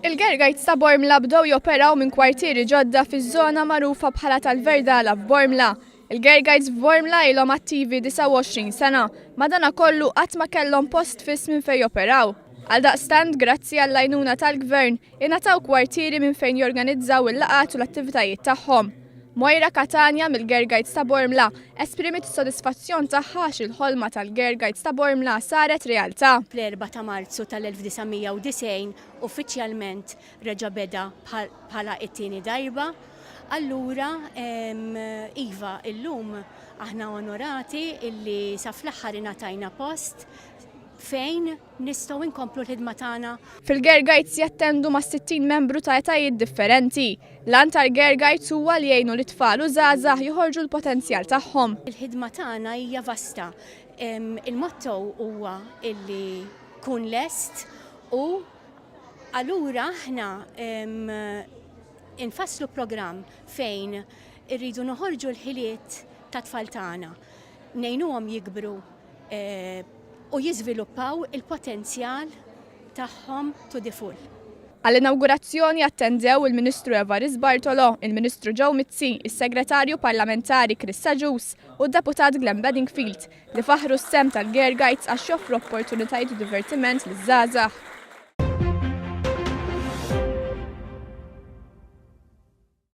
Il-Girl Guides ta' Bormla bdew joperaw minn kwartieri ġodda fiż-żona magħrufa bħala tal-Verdala f'Bormla. Il-Girl Guides f'Bormla ilhom attivi 29 sena, madankollu qatt ma kellhom post fiss minn fejn joperaw. Għaldaqstant, grazzi għall-għajnuna tal-Gvern, ingħataw kwartieri minn fejn jorganizzaw il-laqgħat u l-attivitajiet tagħhom. Moira Katania mill-Girl Guides ta' Bormla esprimit is-sodisfazzjon tagħha il-ħolma tal-Girl Guides ta' Bormla saret realtà. Fl-4 ta' Marzu tal-1990 uffiċjalment reġa' beda bħala it-tieni darba. Allura iva illum aħna onorati illi sa fl-aħħar ingħatajna post fejn nistgħu nkomplu l-ħidma tagħna. Fil-Girl Guides jattendu ma' 60 membru ta' etajiet differenti. Lan tal-Girl Guides huwa li jgħinu l-tfal u żgħażagħ joħorġu l-potenzjal tagħhom. Il-ħidma tagħna hija vasta. Il-motto huwa illi kun lest u allura aħna infasslu programm fejn irridu noħorġu l-ħiliet ta' tfal tagħna, ngħinuhom jikbru u jiżviluppaw il-potenzjal tagħhom to the full. Għall-inaugurazzjoni attendew il-Ministru Evarist Bartolo, il-Ministru Joe Mizzi, is-Segretarju Parlamentari Chris Saġus u d-Deputat Glenn Bedingfield li faħru s-sem tal-Girl Guides għax joffru opportunitajiet u divertiment liż-żgħażagħ.